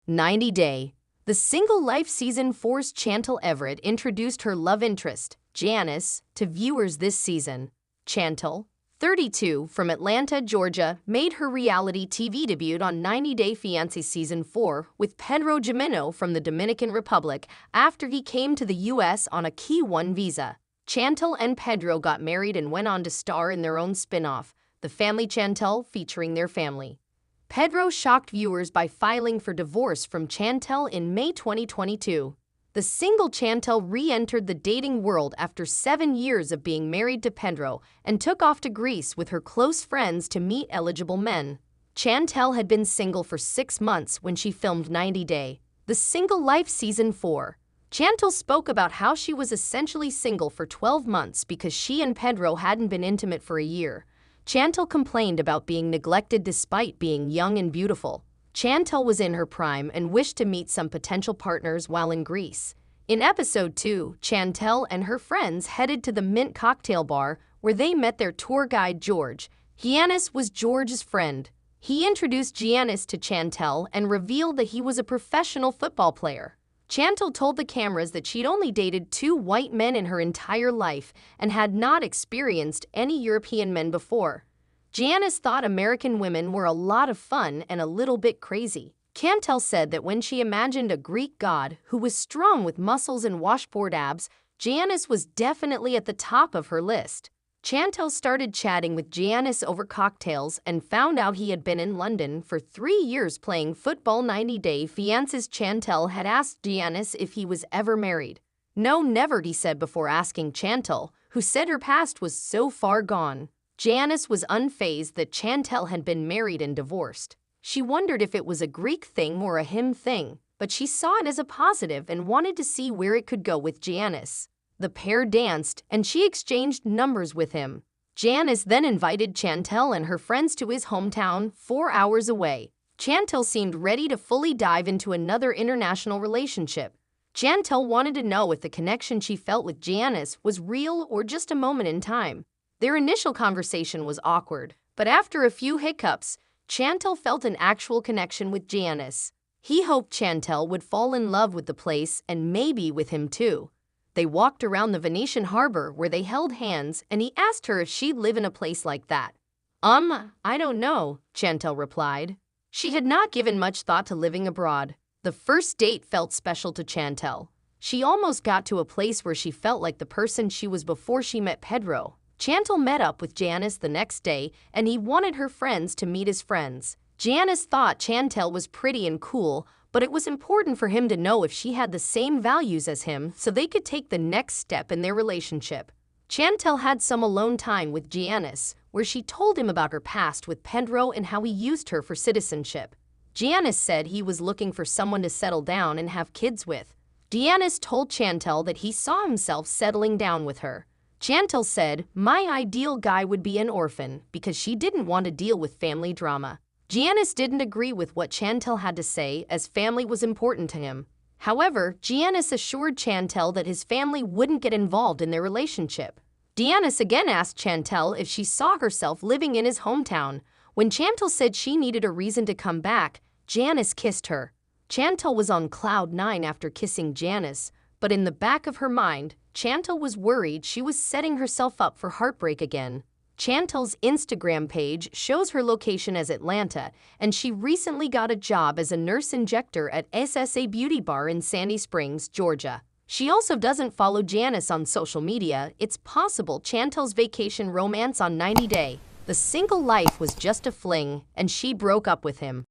90 Day. The Single Life Season 4's Chantel Everett introduced her love interest, Giannis, to viewers this season. Chantel, 32, from Atlanta, Georgia, made her reality TV debut on 90 Day Fiancé Season 4 with Pedro Jimeno from the Dominican Republic after he came to the U.S. on a Key 1 visa. Chantel and Pedro got married and went on to star in their own spin-off, The Family Chantel, featuring their family. Pedro shocked viewers by filing for divorce from Chantel in May 2022. The single Chantel re-entered the dating world after 7 years of being married to Pedro and took off to Greece with her close friends to meet eligible men. Chantel had been single for 6 months when she filmed 90 Day, The Single Life Season 4. Chantel spoke about how she was essentially single for 12 months because she and Pedro hadn't been intimate for a year. Chantel complained about being neglected despite being young and beautiful. Chantel was in her prime and wished to meet some potential partners while in Greece. In episode 2, Chantel and her friends headed to the Mint cocktail bar where they met their tour guide George. Giannis was George's friend. He introduced Giannis to Chantel and revealed that he was a professional football player. Chantel told the cameras that she'd only dated 2 white men in her entire life and had not experienced any European men before. Giannis thought American women were a lot of fun and a little bit crazy. Chantel said that when she imagined a Greek god who was strong with muscles and washboard abs, Giannis was definitely at the top of her list. Chantel started chatting with Giannis over cocktails and found out he had been in London for 3 years playing football. 90 Day Fiancé's Chantel had asked Giannis if he was ever married. No, never, he said before asking Chantel, who said her past was so far gone. Giannis was unfazed that Chantel had been married and divorced. She wondered if it was a Greek thing or a him thing, but she saw it as a positive and wanted to see where it could go with Giannis. The pair danced, and she exchanged numbers with him. Giannis then invited Chantel and her friends to his hometown, 4 hours away. Chantel seemed ready to fully dive into another international relationship. Chantel wanted to know if the connection she felt with Giannis was real or just a moment in time. Their initial conversation was awkward, but after a few hiccups, Chantel felt an actual connection with Giannis. He hoped Chantel would fall in love with the place and maybe with him too. They walked around the Venetian harbor where they held hands, and he asked her if she'd live in a place like that. I don't know, Chantel replied. She had not given much thought to living abroad. The first date felt special to Chantel. She almost got to a place where she felt like the person she was before she met Pedro. Chantel met up with Giannis the next day, and he wanted her friends to meet his friends. Giannis thought Chantel was pretty and cool, but it was important for him to know if she had the same values as him so they could take the next step in their relationship. Chantel had some alone time with Giannis, where she told him about her past with Pedro and how he used her for citizenship. Giannis said he was looking for someone to settle down and have kids with. Giannis told Chantel that he saw himself settling down with her. Chantel said, "My ideal guy would be an orphan," because she didn't want to deal with family drama. Giannis didn't agree with what Chantel had to say as family was important to him. However, Giannis assured Chantel that his family wouldn't get involved in their relationship. Giannis again asked Chantel if she saw herself living in his hometown. When Chantel said she needed a reason to come back, Giannis kissed her. Chantel was on cloud 9 after kissing Giannis, but in the back of her mind, Chantel was worried she was setting herself up for heartbreak again. Chantel's Instagram page shows her location as Atlanta, and she recently got a job as a nurse injector at SSA Beauty Bar in Sandy Springs, Georgia. She also doesn't follow Giannis on social media. It's possible Chantel's vacation romance on 90 Day, The Single Life was just a fling, and she broke up with him.